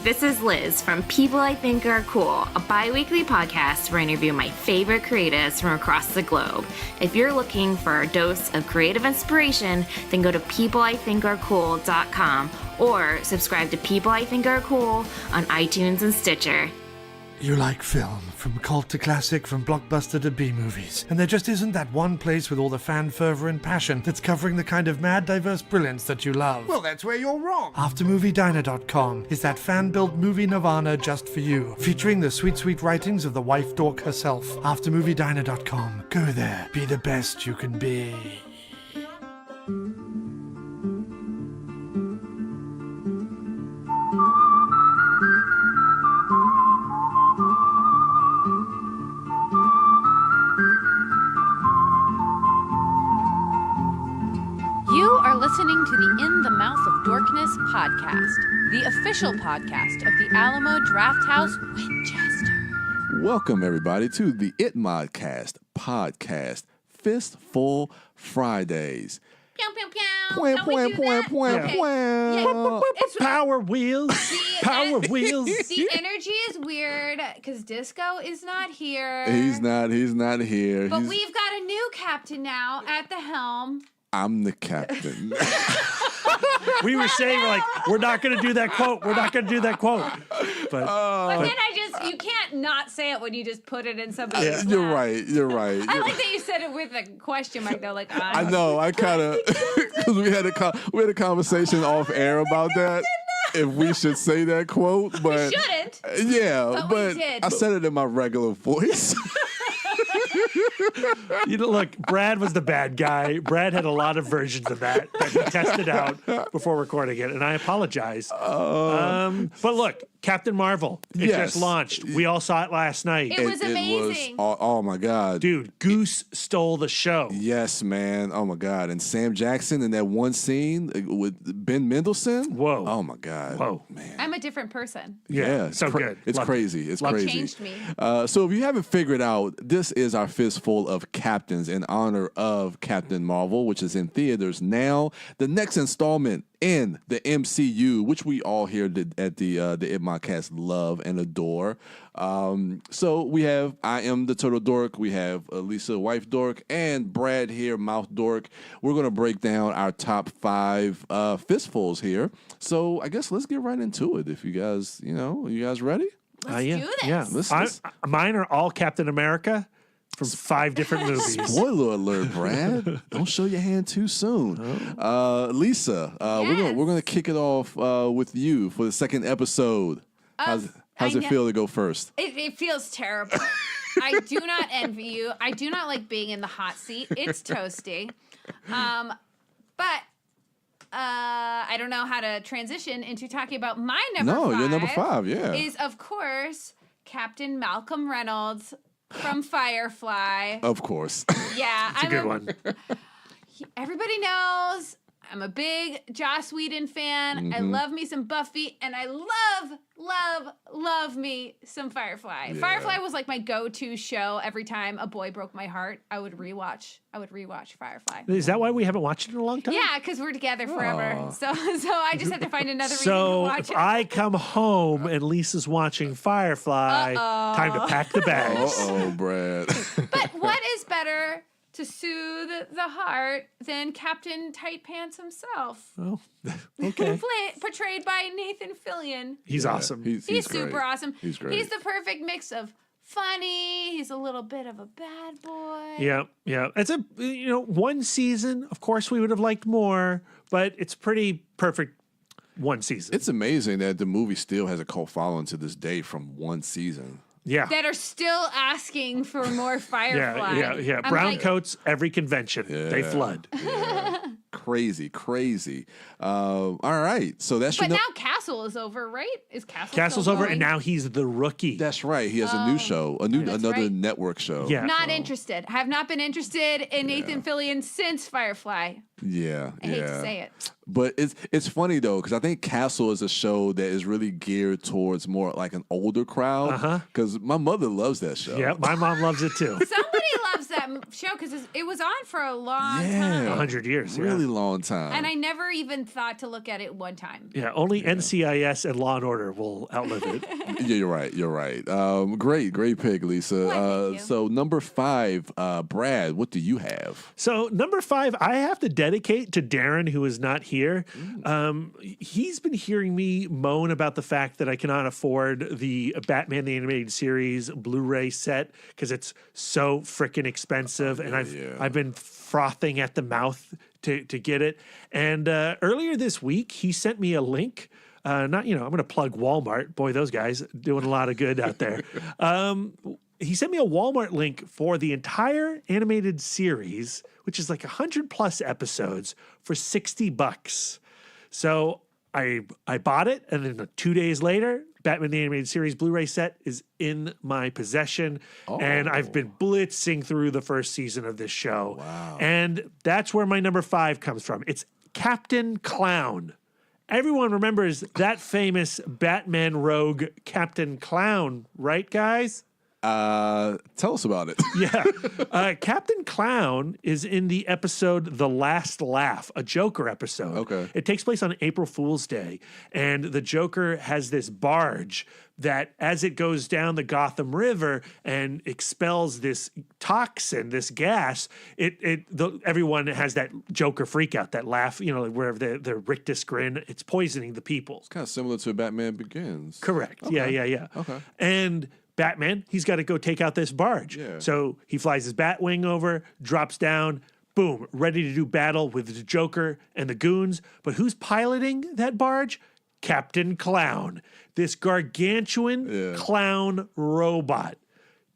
this is Liz from People I Think Are Cool, a bi-weekly podcast where I interview my favorite creatives from across the globe. If you're looking for a dose of creative inspiration, then go to peopleithinkarecool.com or subscribe to People I Think Are Cool on iTunes and Stitcher. You like film, from cult to classic, from blockbuster to B-movies. And there just isn't that one place with all the fan fervor and passion that's covering the kind of mad, diverse brilliance that you love. Well, that's where you're wrong. AfterMovieDiner.com is that fan-built movie nirvana just for you, featuring the sweet, sweet writings of the wife dork herself. AfterMovieDiner.com. Go there. Be the best you can be. Listening to the In the Mouth of Dorkness podcast, the official podcast of the Alamo Drafthouse, Winchester. Welcome, everybody, to the It Modcast podcast, Fistful Fridays. Pew, pew, pew. Power wheels. Power wheels. The energy is weird because Disco is not here. He's not here. But we've got a new captain now at the helm. I'm the captain. We were saying, we're not going to do that quote. But then you can't not say it when you just put it in somebody's You're mouth. right. I like that you said it with a question mark, though. I know. I kind of, because we had a conversation off air about that. If we should say that quote, but we shouldn't. Yeah, but we did. I said it in my regular voice. Look, Brad was the bad guy. Brad had a lot of versions of that he tested out before recording it, and I apologize. But look, Captain Marvel, it just launched. We all saw it last night. It was amazing. Oh my God. Dude, Goose stole the show. Yes, man. Oh my God. And Sam Jackson in that one scene with Ben Mendelsohn. Whoa. Oh my God. Whoa. Man. I'm a different person. Yeah, so good. It's crazy. It's crazy. It changed me. So if you haven't figured out, this is our Fistful of Captains in honor of Captain Marvel, which is in theaters now. The next installment in the MCU, which we all here at the It Modcast love and adore. So we have I am the Turtle Dork, we have Lisa Wife Dork, and Brad here, Mouth Dork. We're going to break down our top 5 fistfuls here. So I guess let's get right into it. If you guys, are you guys ready? Let's do this. Yeah, Mine are all Captain America from 5 different movies. Spoiler alert, Brad. Don't show your hand too soon. Lisa, we're gonna kick it off with you for the second episode. How's it feel to go first? It feels terrible. I do not envy you. I do not like being in the hot seat. It's toasty. But I don't know how to transition into talking about my number 5. No, you're number 5, yeah. Is, of course, Captain Malcolm Reynolds from Firefly. Of course. Yeah. It's a good one. Everybody knows I'm a big Joss Whedon fan. Mm-hmm. I love me some Buffy, and I love me some Firefly. Yeah. Firefly was like my go-to show every time a boy broke my heart. I would rewatch Firefly. Is that why we haven't watched it in a long time? Yeah, because we're together forever. So I just had to find another reason to watch it. So if I come home and Lisa's watching Firefly, time to pack the bags. Uh-oh, Brad. But what is better to soothe the heart than Captain Tight Pants himself? Oh, okay. Portrayed by Nathan Fillion. He's awesome. He's super awesome. He's great. He's the perfect mix of funny. He's a little bit of a bad boy. Yeah. It's one season. Of course, we would have liked more, but it's pretty perfect one season. It's amazing that the movie still has a cult following to this day from one season. Yeah. That are still asking for more Firefly. Yeah. Brown coats, every convention. Yeah. They flood. Yeah. Crazy. All right. So that's But now Castle is over, right? Is Castle's over, and now he's the rookie. That's right. He has a new show, another network show. Yeah. Not interested. I have not been interested in Nathan Fillion since Firefly. Yeah. I hate to say it. But it's funny though, because I think Castle is a show that is really geared towards more like an older crowd. Because my mother loves that show. Yeah, my mom loves it too. Somebody loves that show because it was on for a long Yeah. time. 100 years. Yeah. Really long time. And I never even thought to look at it one time. Yeah, only NCIS and Law and Order will outlive it. Yeah, you're right. You're right. Great pick, Lisa. Well, thank you. So number 5, Brad, what do you have? So number 5, I have to dedicate to Darren, who is not here. He's been hearing me moan about the fact that I cannot afford the Batman the Animated Series Blu-ray set because it's so freaking expensive, and I've been frothing at the mouth to get it. And earlier this week, he sent me a link. I'm going to plug Walmart. Boy, those guys doing a lot of good out there. He sent me a Walmart link for the entire animated series, which is like 100+ episodes for $60. So I bought it, and then 2 days later, Batman the Animated Series Blu-ray set is in my possession, and I've been blitzing through the first season of this show. Wow. And that's where my number 5 comes from. It's Captain Clown. Everyone remembers that famous Batman rogue Captain Clown, right, guys? Tell us about it. Yeah. Captain Clown is in the episode The Last Laugh, a Joker episode. Okay. It takes place on April Fool's Day, and the Joker has this barge that as it goes down the Gotham River and expels this toxin, this gas, everyone has that Joker freak out, that laugh, where the rictus grin, it's poisoning the people. It's kind of similar to Batman Begins. Correct. Okay. Yeah. Okay. And Batman, he's got to go take out this barge. Yeah. So he flies his Batwing over, drops down, boom, ready to do battle with the Joker and the goons. But who's piloting that barge? Captain Clown, this gargantuan clown robot.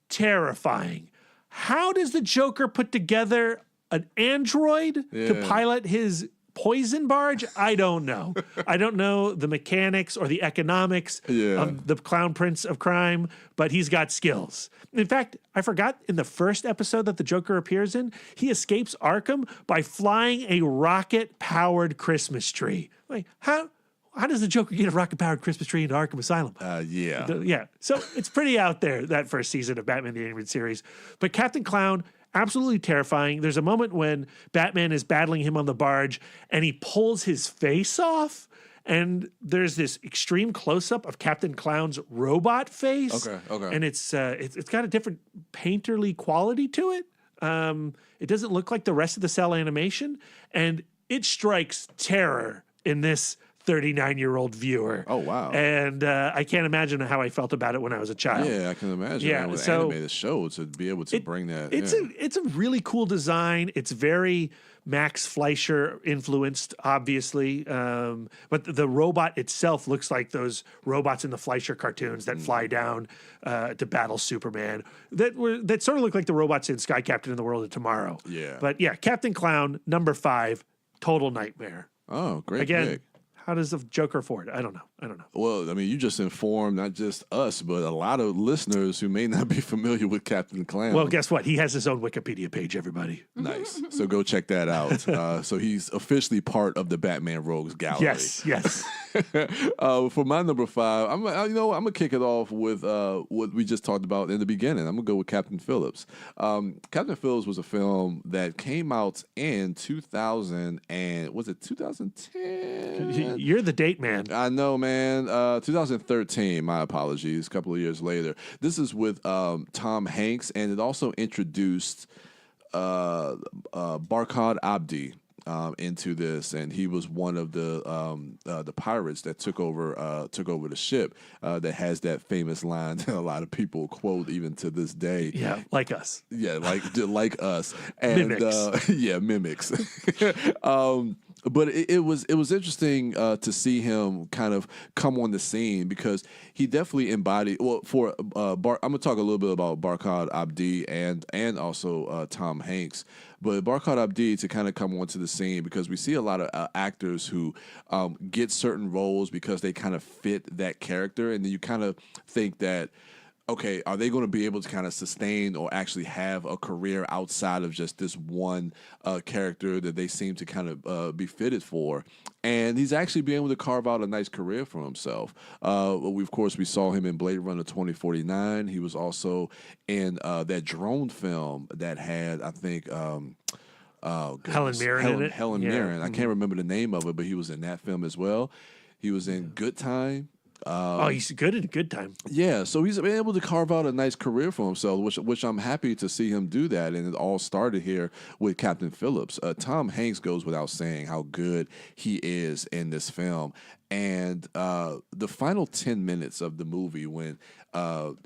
Terrifying. How does the Joker put together an android to pilot his poison barge? I don't know. I don't know the mechanics or the economics of the Clown Prince of Crime, but he's got skills. In fact, I forgot in the first episode that the Joker appears in, he escapes Arkham by flying a rocket-powered Christmas tree. Like, how does the Joker get a rocket-powered Christmas tree into Arkham Asylum? Yeah. So it's pretty out there, that first season of Batman the Animated Series. But Captain Clown, absolutely terrifying. There's a moment when Batman is battling him on the barge and he pulls his face off, and there's this extreme close-up of Captain Clown's robot face. Okay. And it's got a different painterly quality to it. It doesn't look like the rest of the cell animation, and it strikes terror in this 39-year-old viewer. Oh, wow. And I can't imagine how I felt about it when I was a child. Yeah, I can imagine. Yeah, With so an animated show to be able to bring that. It's a really cool design. It's very Max Fleischer influenced, obviously. But the robot itself looks like those robots in the Fleischer cartoons that fly down to battle Superman. That sort of look like the robots in Sky Captain and the World of Tomorrow. Yeah. But yeah, Captain Clown, number 5, total nightmare. Oh, great Again, pick. how does the Joker afford it? I don't know. Well, I mean, you just informed not just us, but a lot of listeners who may not be familiar with Captain Clown. Well, guess what? He has his own Wikipedia page, everybody. Nice. So go check that out. So he's officially part of the Batman Rogues gallery. Yes. For my number 5, I'm gonna kick it off with what we just talked about in the beginning. I'm gonna go with Captain Phillips. Captain Phillips was a film that came out in 2000 and was it 2010? You're the date man. I know, man. 2013. My apologies. A couple of years later. This is with Tom Hanks, and it also introduced Barkhad Abdi into this, and he was one of the pirates that took over the ship that has that famous line that a lot of people quote even to this day. Yeah, like us. Yeah, like us. And Mimics. Mimics. But it was interesting to see him kind of come on the scene because he definitely embodied. Well, I'm gonna talk a little bit about Barkhad Abdi and also Tom Hanks. But Barkhad Abdi to kind of come onto the scene because we see a lot of actors who get certain roles because they kind of fit that character, and then you kind of think that okay, are they going to be able to kind of sustain or actually have a career outside of just this one character that they seem to kind of be fitted for? And he's actually been able to carve out a nice career for himself. Of course, we saw him in Blade Runner 2049. He was also in that drone film that had, I think, Helen Mirren in it. Helen Mirren. I can't remember the name of it, but he was in that film as well. He was in Good Time. He's good at a good time. Yeah, so he's been able to carve out a nice career for himself, which I'm happy to see him do that. And it all started here with Captain Phillips. Tom Hanks goes without saying how good he is in this film. And the final 10 minutes of the movie when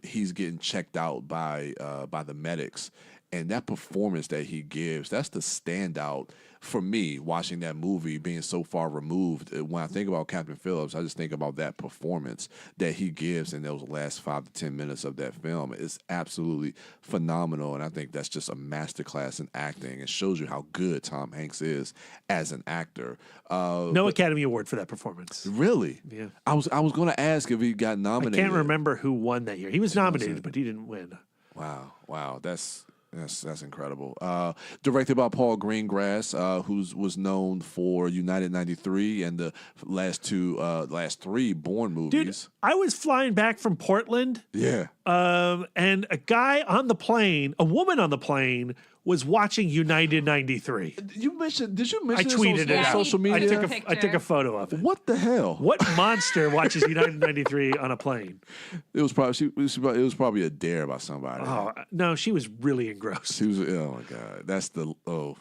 he's getting checked out by the medics, and that performance that he gives, that's the standout for me watching that movie, being so far removed. When I think about Captain Phillips, I just think about that performance that he gives in those last 5 to 10 minutes of that film. It's absolutely phenomenal, and I think that's just a masterclass in acting. It shows you how good Tom Hanks is as an actor. No Academy Award for that performance. Really? Yeah. I was going to ask if he got nominated. I can't remember who won that year. He was nominated, but he didn't win. Wow. That's incredible. Directed by Paul Greengrass, who was known for United 93 and the last three Bourne movies. Dude, I was flying back from Portland. Yeah. And a guy on the plane, a woman on the plane, was watching United 93. Did you mention I this tweeted it on out. social media? I took a photo of it. What the hell? What monster watches United 93 on a plane? It was probably a dare by somebody. Oh, no, she was really engrossed. She was, oh my God,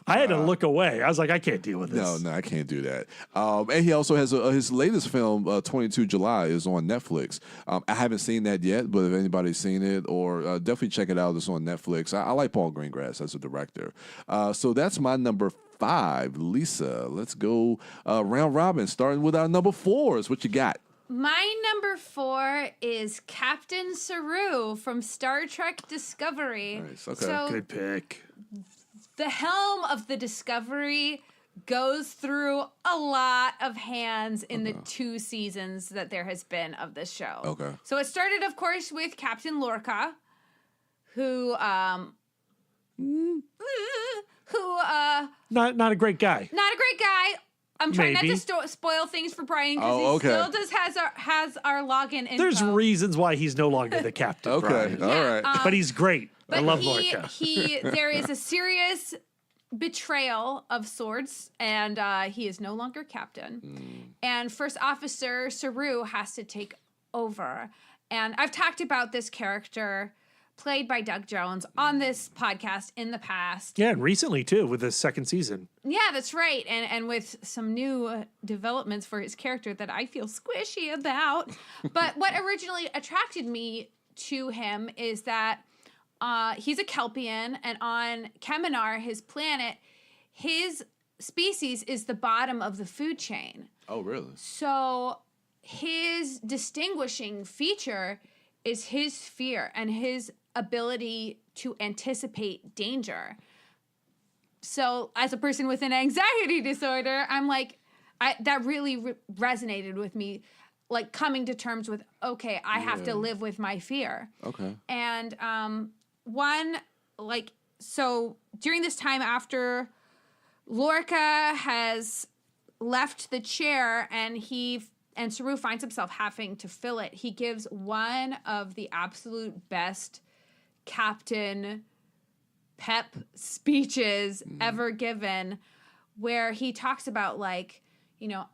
I had to look away. I was like, I can't deal with this. No, I can't do that. And he also has his latest film, 22 July, is on Netflix. I haven't seen that yet, but if anybody's seen it, or definitely check it out. It's on Netflix. I like Paul Greengrass as a director. So that's my number 5. Lisa, let's go round robin, starting with our number 4s. What you got? My number 4 is Captain Saru from Star Trek Discovery. Nice, okay. So Good pick. the helm of the Discovery goes through a lot of hands in the 2 seasons that there has been of this show. Okay. So it started, of course, with Captain Lorca, who Not a great guy. not a great guy. I'm trying Maybe. not to spoil things for Brian because Oh, he okay. still has our login info. There's reasons why he's no longer the captain. Okay, Brian. all right. But he's great. I But love Lorca. there is a serious betrayal of sorts, and he is no longer captain. And First Officer Saru has to take over. And I've talked about this character, played by Doug Jones, on this podcast in the past. Yeah, and recently too, with the second season. Yeah, that's right. And with some new developments for his character that I feel squishy about. But what originally attracted me to him is that he's a Kelpian, and on Keminar, his planet, his species is the bottom of the food chain. Oh, really? So his distinguishing feature is his fear and his ability to anticipate danger. So as a person with an anxiety disorder, I'm like, that really resonated with me, like coming to terms with, okay, I have to live with my fear. Okay. And so during this time after Lorca has left the chair and Saru finds himself having to fill it, he gives one of the absolute best captain pep speeches ever given, where he talks about, like, you know,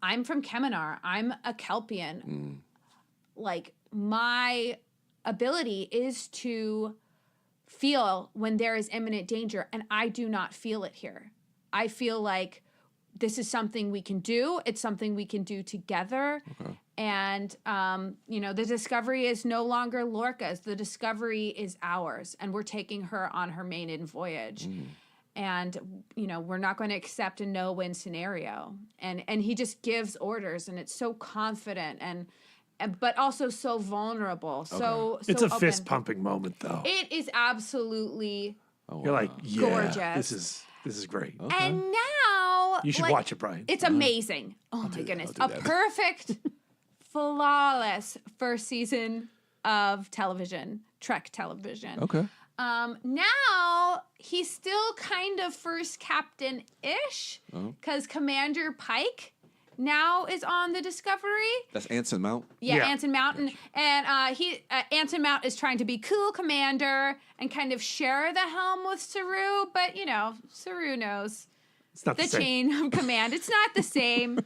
I'm from Keminar, I'm a Kelpian. Like, my ability is to feel when there is imminent danger, and I do not feel it here. I feel like this is something we can do. It's something we can do together. Okay. And, the Discovery is no longer Lorca's. The Discovery is ours, and we're taking her on her maiden voyage. And, we're not going to accept a no-win scenario. And he just gives orders, and it's so confident but also so vulnerable. Okay. So it's a open. fist-pumping moment, though. It is absolutely You're like, yeah, gorgeous. This is great. Okay. And now You should watch it, Brian. It's amazing. Oh my goodness. A perfect, flawless first season of television, Trek television. Okay. Now he's still kind of first captain-ish because Commander Pike now is on the Discovery. That's Anson Mount? Yeah, Anson Mount. And Anson Mount is trying to be cool commander and kind of share the helm with Saru, but, Saru knows It's not the chain of command. It's not the same.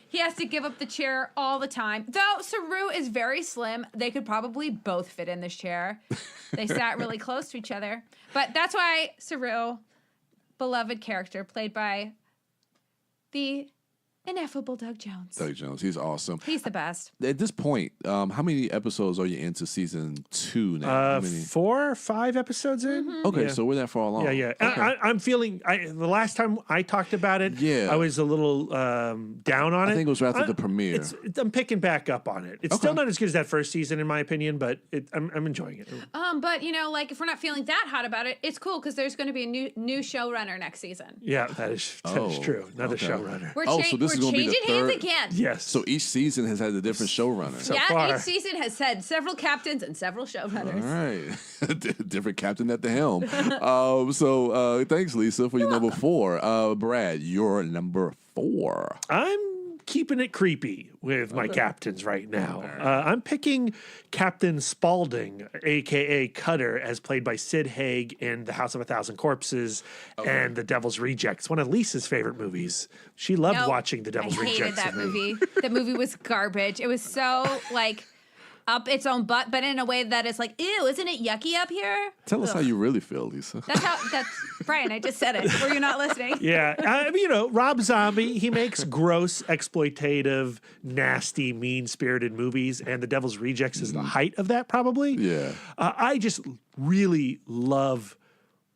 He has to give up the chair all the time. Though Saru is very slim, they could probably both fit in this chair. They sat really close to each other. But that's why Saru, beloved character, played by the ineffable Doug Jones. Doug Jones, he's awesome. He's the best. At this point, how many episodes are you into season 2 now? 4 or 5 episodes in. Mm-hmm. Okay, Yeah. so we're that far along. Yeah. Okay. I'm feeling. The last time I talked about it, I was a little down on it. I think it was after the premiere. I'm picking back up on it. It's still not as good as that first season, in my opinion, but I'm enjoying it. But if we're not feeling that hot about it, it's cool because there's going to be a new showrunner next season. Yeah, that is true. Another showrunner. So this is going to be the changing hands third. again. Yes. So each season has had a different showrunner. far. Each season has had several captains and several showrunners. All right. Different captain at the helm. Thanks, Lisa, for your number 4. Brad, your number 4. I'm keeping it creepy with my captains right now. I'm picking Captain Spaulding, a.k.a. Cutter, as played by Sid Haig in The House of a Thousand Corpses and The Devil's Rejects, one of Lisa's favorite movies. She loved watching The Devil's Rejects. I hated that movie. That movie was garbage. It was so, up its own butt, but in a way that is like, ew, isn't it yucky up here? Tell us how you really feel, Lisa. That's Brian, I just said it. Were you not listening? Yeah. Rob Zombie, he makes gross, exploitative, nasty, mean-spirited movies, and The Devil's Rejects is the height of that, probably. Yeah. I just really love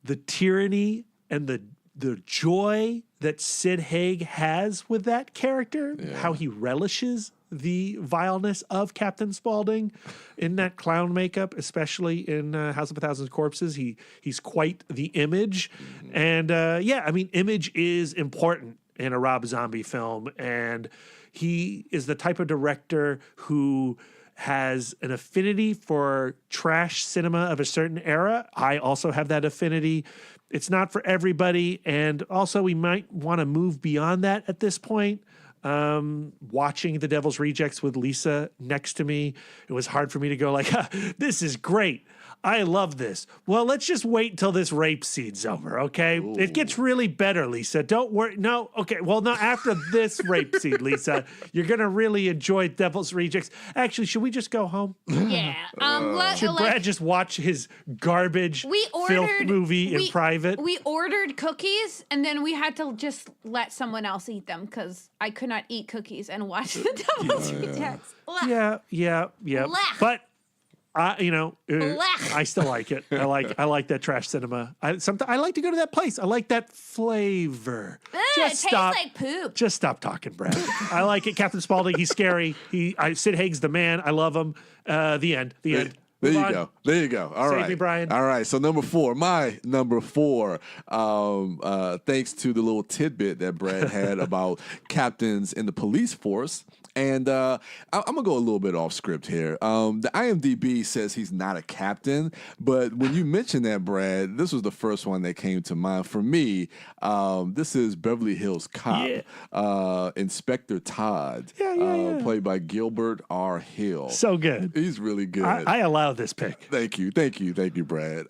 the tyranny and the joy that Sid Haig has with that character, how he relishes the vileness of Captain Spaulding in that clown makeup, especially in House of a Thousand Corpses. He's quite the image. And image is important in a Rob Zombie film. And he is the type of director who has an affinity for trash cinema of a certain era. I also have that affinity. It's not for everybody. And also we might want to move beyond that at this point. Watching The Devil's Rejects with Lisa next to me, it was hard for me to go this is great. I love this. Well, let's just wait until this rape scene's over, okay? Ooh. It gets really better, Lisa. Don't worry. No, okay. Well, no, after this rape scene, Lisa, you're going to really enjoy Devil's Rejects. Actually, should we just go home? Yeah. Should Brad just watch his garbage filth movie in private? We ordered cookies, and then we had to just let someone else eat them because I could not eat cookies and watch The Devil's Rejects. Yeah. Blech. But I still like it. I like that trash cinema. I like to go to that place. I like that flavor. It tastes like poop. Just stop talking, Brad. I like it. Captain Spaulding, he's scary. Sid Haig's the man. I love him. The end. There you go. All right. Save me, Brian. All right. So my number 4, thanks to the little tidbit that Brad had about captains in the police force. And I'm going to go a little bit off script here. The IMDb says he's not a captain, but when you mentioned that, Brad, this was the first one that came to mind. For me, this is Beverly Hills Cop, Inspector Todd, played by Gilbert R. Hill. So good. He's really good. I allow this pick. Thank you, Brad.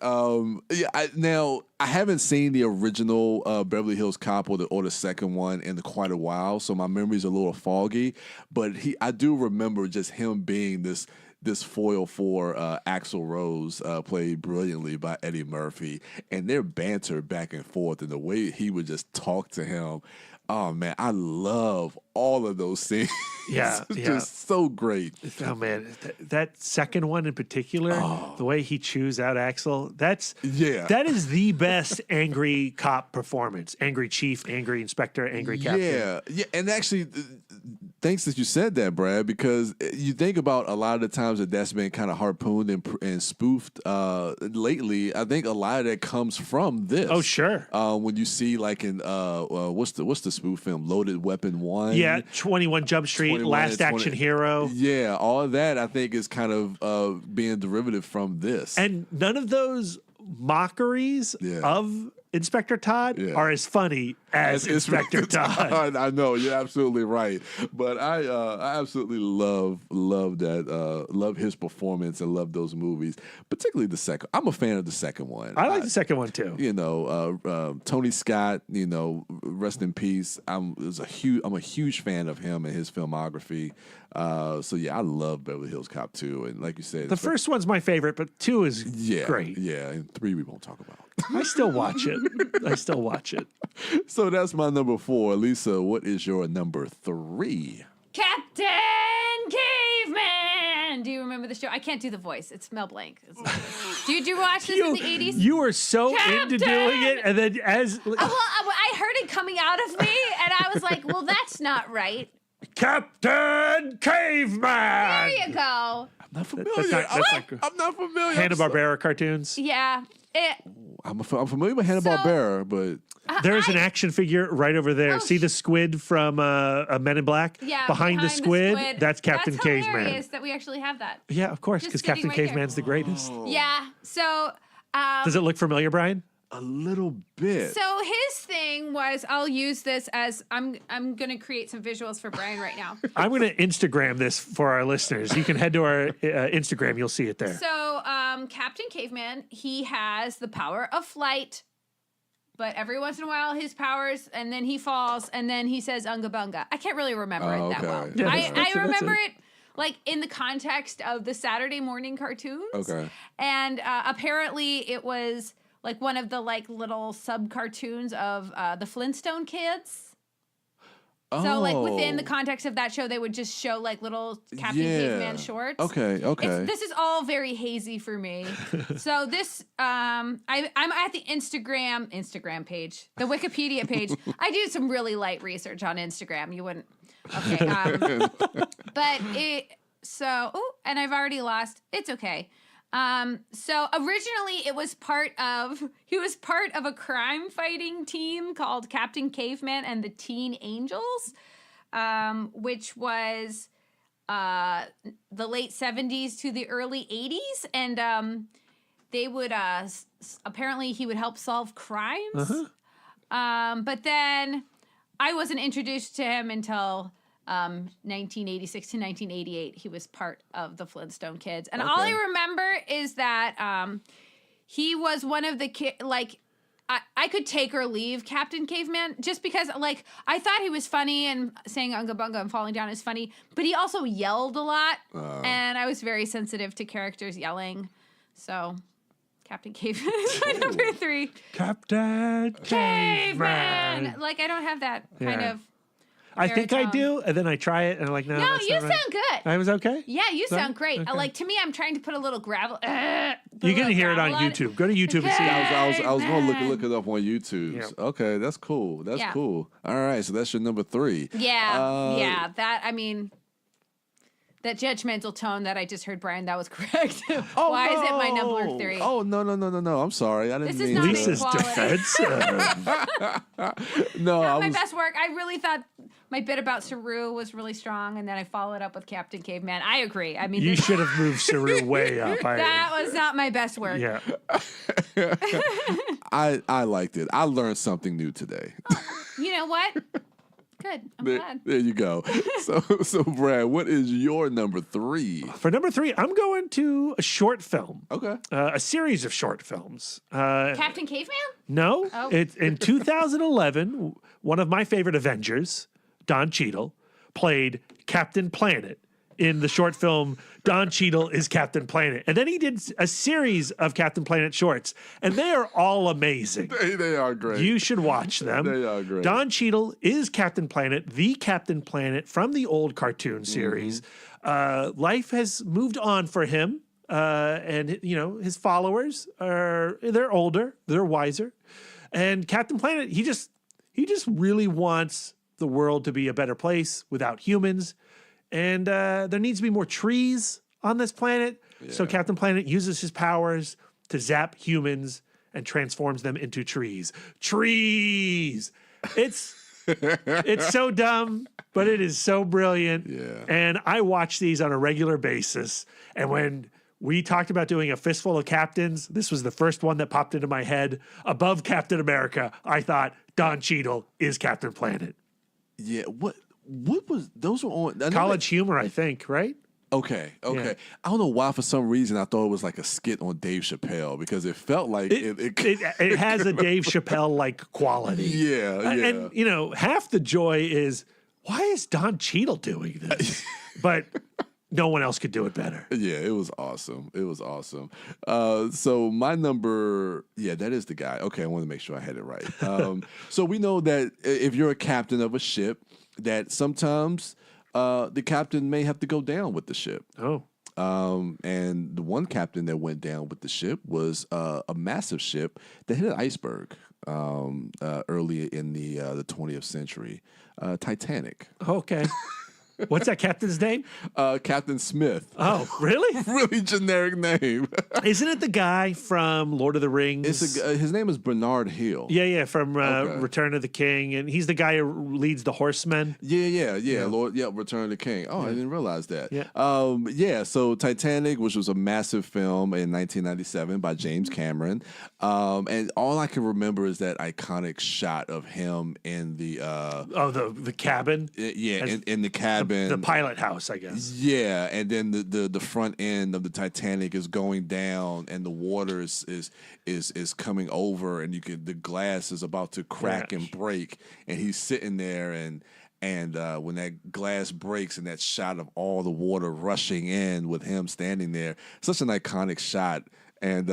I haven't seen the original Beverly Hills Cop or the second one in quite a while, so my memory's a little foggy. But I do remember just him being this foil for Axl Rose, played brilliantly by Eddie Murphy, and their banter back and forth and the way he would just talk to him. Oh man, I love all of those scenes. Yeah, just so great. Oh man, that second one in particular, the way he chews out Axel, that is the best angry cop performance. Angry chief, angry inspector, angry captain. Yeah, and actually, thanks that you said that, Brad, because you think about a lot of the times that's been kind of harpooned and spoofed lately. I think a lot of that comes from this. Oh, sure. When you see like in what's the spoof film, Loaded Weapon 1? Yeah, 21 Jump Street, 21 Last and 20 Action Hero. Yeah, all of that I think is kind of being derivative from this. And none of those mockeries of Inspector Todd are as funny as Inspector Todd. I know, you're absolutely right. But I absolutely love that, love his performance and love those movies, particularly the second. I'm a fan of the second one. I like the second one too. You know, Tony Scott, you know, rest in peace. I'm a huge fan of him and his filmography. So yeah, I love Beverly Hills Cop 2. And like you said, the first one's my favorite, but 2 is great. Yeah, and 3 we won't talk about. I still watch it. So that's my number 4. Lisa, what is your number 3? Captain Caveman. Do you remember the show? I can't do the voice. It's Mel Blanc. Did you watch this in the 80s? You were so into doing it, and then I heard it coming out of me, and I was like, well, that's not right. Captain Caveman. There you go. I'm not familiar. I'm not familiar. Hanna-Barbera cartoons. Yeah. I'm familiar with Hanna-Barbera, but there's an action figure right over there. See the squid from Men in Black? Yeah. Behind the squid, that's Captain Caveman. That's hilarious that we actually have that. Yeah, of course, Just because sitting Captain right Caveman's the greatest. Yeah. So. Does it look familiar, Brian? a little bit. So his thing was, I'll use this as I'm going to create some visuals for Brian right now. I'm going to Instagram this for our listeners. You can head to our Instagram. You'll see it there. So Captain Caveman, he has the power of flight. But every once in a while, his powers, and then he falls, and then he says "Unga Bunga." I can't really remember it that well. Yeah, I remember it like in the context of the Saturday morning cartoons. Okay. And apparently, it was like one of the like little sub cartoons of the Flintstone Kids. So, like, within the context of that show, they would just show, like, little Captain Caveman shorts. Okay. This is all very hazy for me. So this, I'm at the Instagram page, the Wikipedia page. I do some really light research on Instagram. You wouldn't, okay. And I've already lost. It's okay. So originally he was part of a crime fighting team called Captain Caveman and the Teen Angels, which was the late 70s to the early 80s. And they would apparently he would help solve crimes. But then I wasn't introduced to him until 1986 to 1988, he was part of the Flintstone Kids. And all I remember is that he was one of the I could take or leave Captain Caveman just because, like, I thought he was funny and saying Unga Bunga and falling down is funny, but he also yelled a lot. And I was very sensitive to characters yelling. So Captain Caveman is my number 3. Captain Caveman. Like, I don't have that kind of. I think I do, and then I try it, and I'm like, no. No, you sound good. I was okay? Yeah, you sound great. Okay. Like, to me, I'm trying to put a little gravel. You can hear it on YouTube. Go to YouTube and see it. I was going to look it up on YouTube. Yep. Okay, that's cool. That's cool. All right, so that's your number 3. Yeah, that, I mean, that judgmental tone that I just heard, Brian, that was correct. Why is it my number 3? Oh, no. I'm sorry. I didn't mean not Lisa's defense. No, not my best work. I really thought my bit about Saru was really strong, and then I followed up with Captain Caveman. I agree. I mean, you should have moved Saru way up. That was not my best work. Yeah. I liked it. I learned something new today. You know what? Good. I'm glad. There you go. So Brad, what is your number 3? For number 3, I'm going to a short film. Okay. A series of short films. Captain Caveman? No. Oh. It's in 2011, one of my favorite Avengers, Don Cheadle, played Captain Planet in the short film Don Cheadle is Captain Planet. And then he did a series of Captain Planet shorts, and they are all amazing. They are great. You should watch them. They are great. Don Cheadle is Captain Planet, the Captain Planet from the old cartoon series. Life has moved on for him, and you know his followers they're older, they're wiser, and Captain Planet he just really wants the world to be a better place without humans. And there needs to be more trees on this planet. Yeah. So Captain Planet uses his powers to zap humans and transforms them into trees. Trees! It's so dumb, but it is so brilliant. Yeah. And I watch these on a regular basis. And when we talked about doing a Fistful of Captains, this was the first one that popped into my head. Above Captain America, I thought Don Cheadle is Captain Planet. Yeah, what was, those were on... College Humor, I think, right? Okay. Yeah. I don't know why, for some reason, I thought it was like a skit on Dave Chappelle, because it felt like it has a Dave Chappelle-like quality. Yeah. And, you know, half the joy is, why is Don Cheadle doing this? But no one else could do it better. Yeah, it was awesome. So my number, that is the guy. Okay, I want to make sure I had it right. So we know that if you're a captain of a ship, that sometimes the captain may have to go down with the ship. Oh. And the one captain that went down with the ship was a massive ship that hit an iceberg early in the 20th century, Titanic. Okay. What's that captain's name? Captain Smith. Oh, really? Really generic name. Isn't it the guy from Lord of the Rings? His name is Bernard Hill. Yeah, from Return of the King, and he's the guy who leads the horsemen. Yeah. Return of the King. Oh, I didn't realize that. Yeah. So Titanic, which was a massive film in 1997 by James Cameron, and all I can remember is that iconic shot of him in the the cabin. In the cabin. The pilot house, I guess. Yeah, and then the front end of the Titanic is going down, and the water is coming over, and the glass is about to crack and break, and he's sitting there, and when that glass breaks, and that shot of all the water rushing in with him standing there, such an iconic shot, and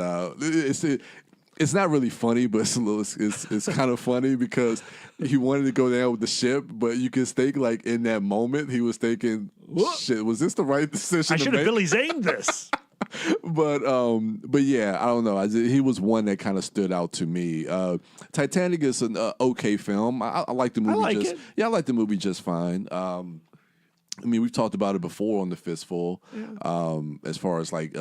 it's not really funny, but it's kind of funny because he wanted to go down with the ship, but you can think like in that moment he was thinking, "Shit, was this the right decision?" I should have Billy Zane this. But yeah, I don't know. He was one that kind of stood out to me. Titanic is an okay film. I like the movie. I like the movie just fine. I mean, we've talked about it before on the Fistful, as far as like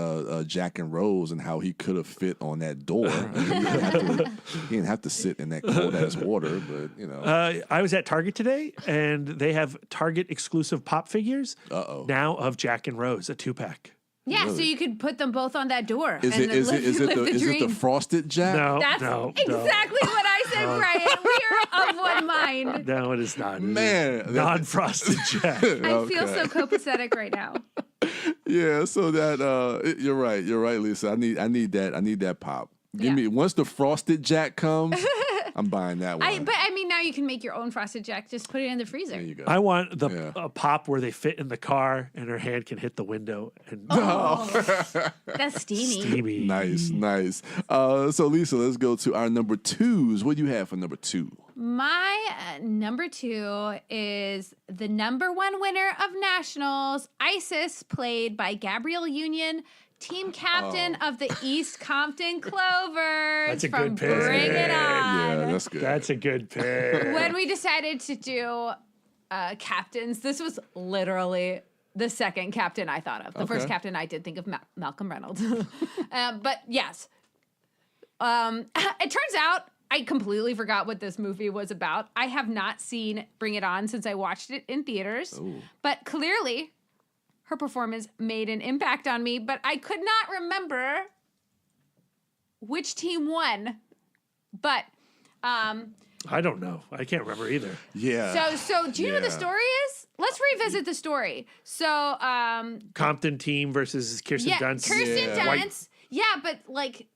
Jack and Rose and how he could have fit on that door. He didn't have to sit in that cold ass water, but you know. I was at Target today, and they have Target exclusive pop figures now of Jack and Rose, a 2-pack. Yeah, Really? so you could put them both on that door. Is it the frosted Jack? No, That's exactly what I said, Brian. We are of one mind. No, it is not. Man, non-frosted Jack. I feel so copacetic right now. Yeah, so that you're right, Lisa. I need that pop. Give me once the frosted Jack comes, I'm buying that one. But I mean, now you can make your own frosted Jack. Just put it in the freezer. There you go. I want a pop where they fit in the car and her hand can hit the window. And That's steamy. Nice. So Lisa, let's go to our number 2s. What do you have for number 2? My number 2 is the number 1 winner of Nationals, Isis, played by Gabrielle Union, team captain of the East Compton Clovers. That's a from good pick. Bring It On. Yeah, that's good. That's a good pick. When we decided to do captains, this was literally the second captain I thought of. The first captain I did think of Malcolm Reynolds. But yes. It turns out I completely forgot what this movie was about. I have not seen Bring It On since I watched it in theaters. Ooh. But clearly, her performance made an impact on me, but I could not remember which team won. But I don't know. I can't remember either. Yeah. So do you know what the story is? Let's revisit the story. So Compton team versus Kirsten Dunst. Kirsten Dunst. Yeah, but like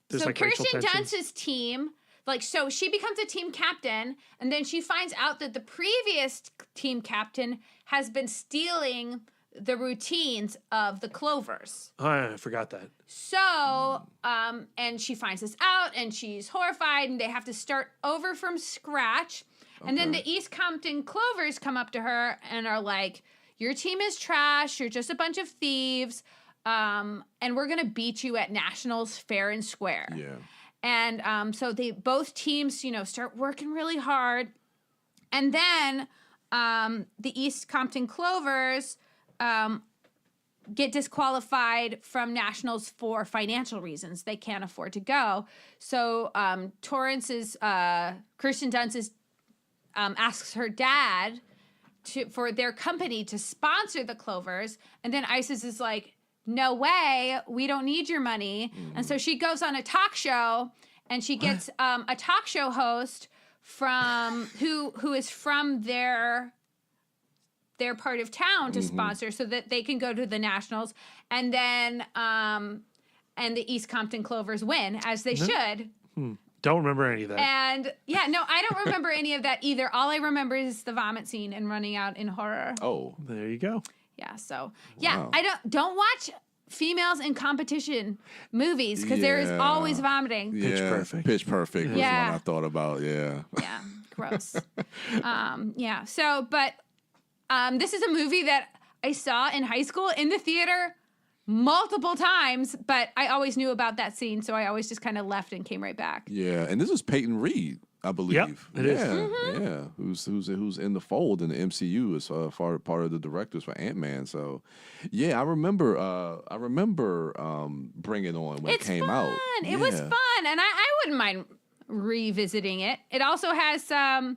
There's so like Kirsten Dunst's team, like so she becomes a team captain, and then she finds out that the previous team captain has been stealing the routines of the Clovers. Oh, I forgot that. So, and she finds this out, and she's horrified, and they have to start over from scratch. And then the East Compton Clovers come up to her and are like, your team is trash, you're just a bunch of thieves, and we're going to beat you at Nationals fair and square. Yeah. And so both teams, start working really hard. And then the East Compton Clovers get disqualified from nationals for financial reasons. They can't afford to go. So Torrance's Kirsten Dunst asks her dad for their company to sponsor the Clovers, and then Isis is like, no way, we don't need your money. And so she goes on a talk show, and she gets a talk show host from who is from their part of town to sponsor, so that they can go to the nationals, and then and the East Compton Clovers win, as they should. Don't remember any of that. And yeah, no, I don't remember any of that either. All I remember is the vomit scene and running out in horror. Oh, There you go. Yeah, so yeah, Wow. I don't watch females in competition movies, because there is always vomiting. yeah. Perfect. Pitch Perfect was Yeah. one I thought about. Yeah. Yeah, gross. Yeah, so but this is a movie that I saw in high school in the theater multiple times, but I always knew about that scene, so I always just kind of left and came right back. Yeah, and this was Peyton Reed, I believe. Yep, it is. Yeah, who's in the fold in the MCU as part of the directors for Ant-Man. So, yeah, I remember Bring It On when it came fun. out. It was fun, and I wouldn't mind revisiting it. It also has I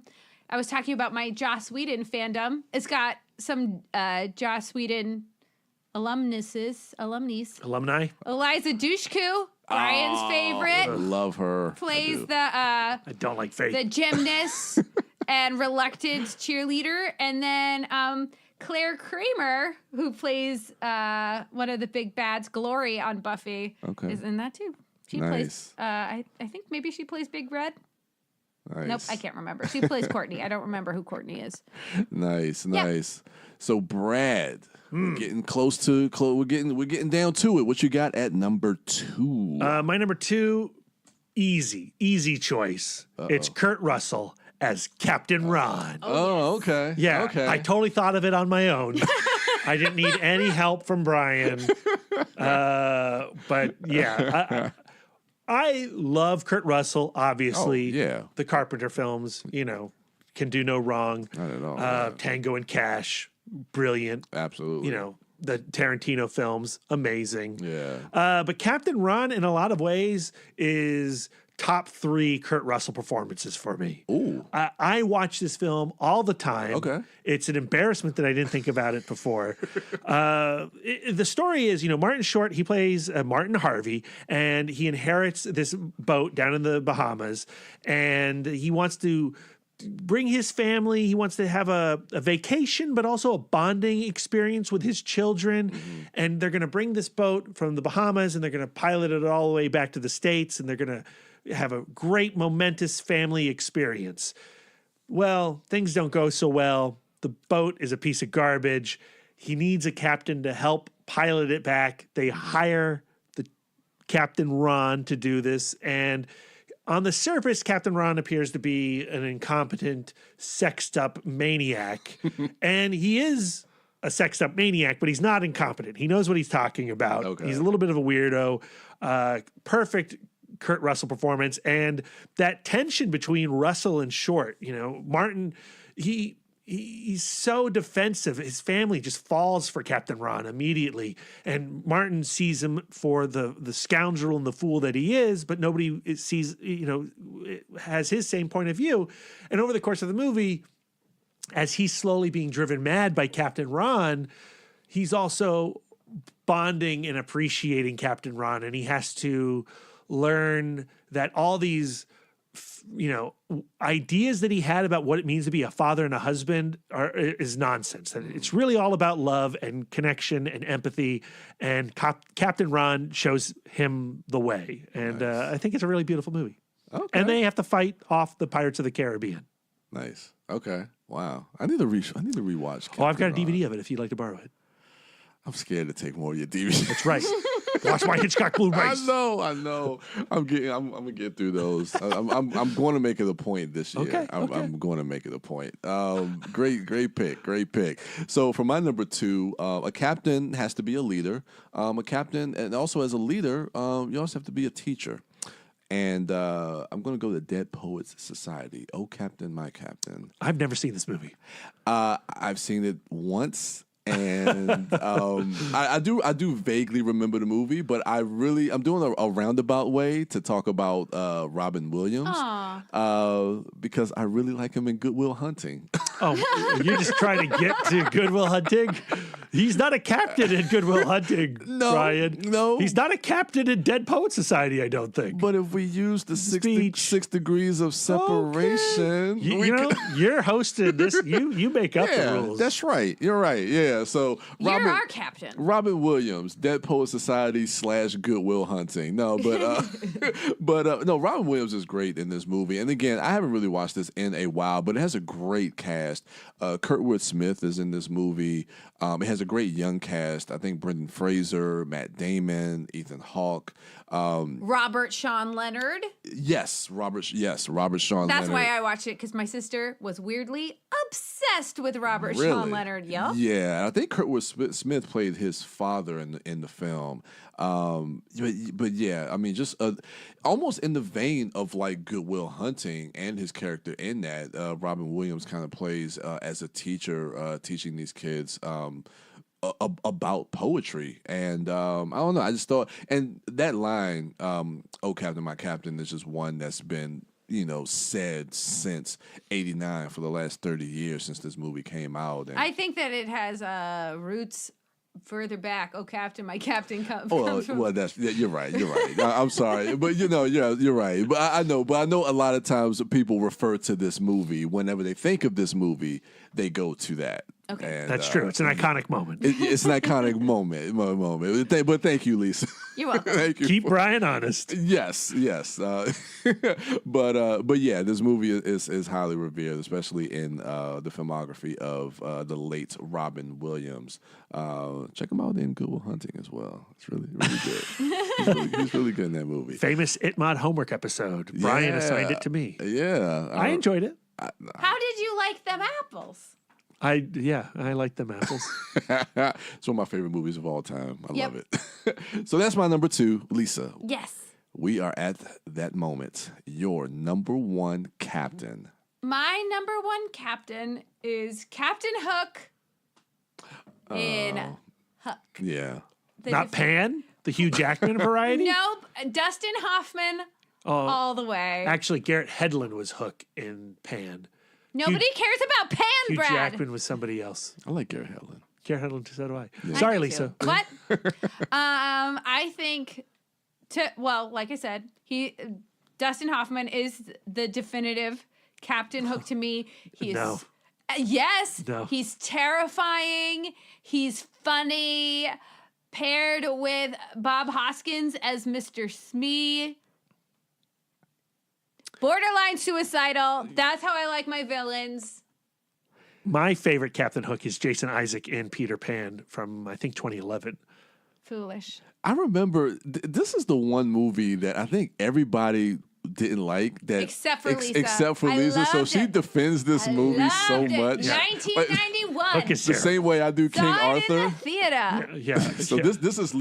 was talking about my Joss Whedon fandom. It's got some Joss Whedon alumni. Alumni. Eliza Dushku, Brian's favorite, Love her. plays the I don't like Faith. the gymnast and reluctant cheerleader, and then Claire Kramer, who plays one of the big bads, Glory on Buffy, is in that too. She plays. I think maybe she plays Big Red. Nice. Nope, I can't remember. She plays Courtney. I don't remember who Courtney is. Nice. So Brad, we're getting close to we're getting down to it. What you got at number 2? My number 2, easy choice. It's Kurt Russell as Captain Ron. Oh, okay. Yeah, Okay. I totally thought of it on my own. I didn't need any help from Brian. But yeah, I love Kurt Russell, obviously. Oh, yeah. The Carpenter films, Can Do No Wrong. Not at all. Tango and Cash, brilliant. Absolutely. The Tarantino films, amazing. Yeah. But Captain Ron, in a lot of ways, is top 3 Kurt Russell performances for me. Ooh. I watch this film all the time. Okay. It's an embarrassment that I didn't think about it before. The story is, Martin Short, he plays Martin Harvey, and he inherits this boat down in the Bahamas, and he wants to bring his family. He wants to have a vacation, but also a bonding experience with his children. And they're going to bring this boat from the Bahamas, and they're going to pilot it all the way back to the States, and they're going to have a great, momentous family experience. Well, things don't go so well. The boat is a piece of garbage. He needs a captain to help pilot it back. They hire the Captain Ron to do this, and on the surface, Captain Ron appears to be an incompetent, sexed-up maniac. And he is a sexed-up maniac, but he's not incompetent. He knows what he's talking about. Okay. He's a little bit of a weirdo. Perfect Kurt Russell performance. And that tension between Russell and Short, Martin, he's so defensive. His family just falls for Captain Ron immediately. And Martin sees him for the scoundrel and the fool that he is, but nobody sees, has his same point of view. And over the course of the movie, as he's slowly being driven mad by Captain Ron, he's also bonding and appreciating Captain Ron. And he has to learn that all these ideas that he had about what it means to be a father and a husband is nonsense. That it's really all about love and connection and empathy. And Captain Ron shows him the way. And I think it's a really beautiful movie. Okay. And they have to fight off the Pirates of the Caribbean. Nice. Okay. Wow. I need to rewatch. Oh, I've got a Captain Ron. DVD of it if you'd like to borrow it. I'm scared to take more of your DVDs. That's right. Watch my Hitchcock Blu-rays. I know. I'm gonna get through those. I'm going to make it a point this year. Okay, I'm going to make it a point. Great pick. So for my number 2, a captain has to be a leader. A captain, and also as a leader, you also have to be a teacher. And I'm going to go to Dead Poets Society. Oh, Captain, my Captain. I've never seen this movie. I've seen it once. And I do vaguely remember the movie, but I'm doing a roundabout way to talk about Robin Williams because I really like him in Good Will Hunting. Oh, you're just trying to get to Good Will Hunting? He's not a captain in Good Will Hunting, Brian. No. He's not a captain in Dead Poet Society, I don't think. But if we use the 6 degrees of separation, you're hosting this. You make up the rules. That's right. You're right. Yeah. So You're our captain. Robin Williams, Dead Poet Society / Good Will Hunting. No, but no, Robin Williams is great in this movie. And again, I haven't really watched this in a while, but it has a great cast. Kurtwood Smith is in this movie. It has a great young cast. I think Brendan Fraser, Matt Damon, Ethan Hawke. Robert Sean Leonard. Yes, Robert Sean Leonard. That's why I watched it, because my sister was weirdly obsessed with Robert Sean Leonard. Yep. Yeah, I think Kurtwood Smith played his father in the film. But yeah, I mean, just almost in the vein of like Good Will Hunting and his character in that, Robin Williams kind of plays as a teacher teaching these kids about poetry. And I don't know, I just thought, and that line, "Oh, Captain, my Captain," is just one that's been said since '89 for the last 30 years since this movie came out. And I think that it has roots further back. Oh, Captain, my Captain comes from. Well, you're right. I'm sorry, but you're right. But I know a lot of times people refer to this movie whenever they think of this movie, they go to that. Okay, and, that's true. It's an iconic moment. It's an iconic moment. But thank you, Lisa. You're welcome. Thank you. Keep Brian honest. Yes. But yeah, this movie is highly revered, especially in the filmography of the late Robin Williams. Check him out in Good Will Hunting as well. It's really good. He's really good in that movie. Famous Itmod homework episode. Brian assigned it to me. Yeah, I enjoyed it. How did you like them apples? I like them apples. It's one of my favorite movies of all time. I love it. So that's my number 2, Lisa. Yes. We are at that moment. Your number 1 captain. My number 1 captain is Captain Hook in Hook. Yeah. Not Pan, the Hugh Jackman variety? Nope. Dustin Hoffman all the way. Actually, Garrett Hedlund was Hook in Pan. Nobody cares about Pan, Hugh Brad. Jackman was somebody else. I like Garrett Hedlund. Garrett Hedlund, so do I. Yeah. Sorry, I do Lisa. too. What? I think like I said, Dustin Hoffman is the definitive Captain Hook to me. He's No. Yes. No. He's terrifying. He's funny. Paired with Bob Hoskins as Mr. Smee. Borderline suicidal. That's how I like my villains. My favorite Captain Hook is Jason Isaac in Peter Pan from, I think, 2011. Foolish. I remember this is the one movie that I think everybody didn't like, that Except for Lisa. Except for I Lisa. So loved she it. defends this movie so Loved it. much. 1991. Hook is The same way I do King Saw it in Arthur. the theater. Yeah. So yeah. this is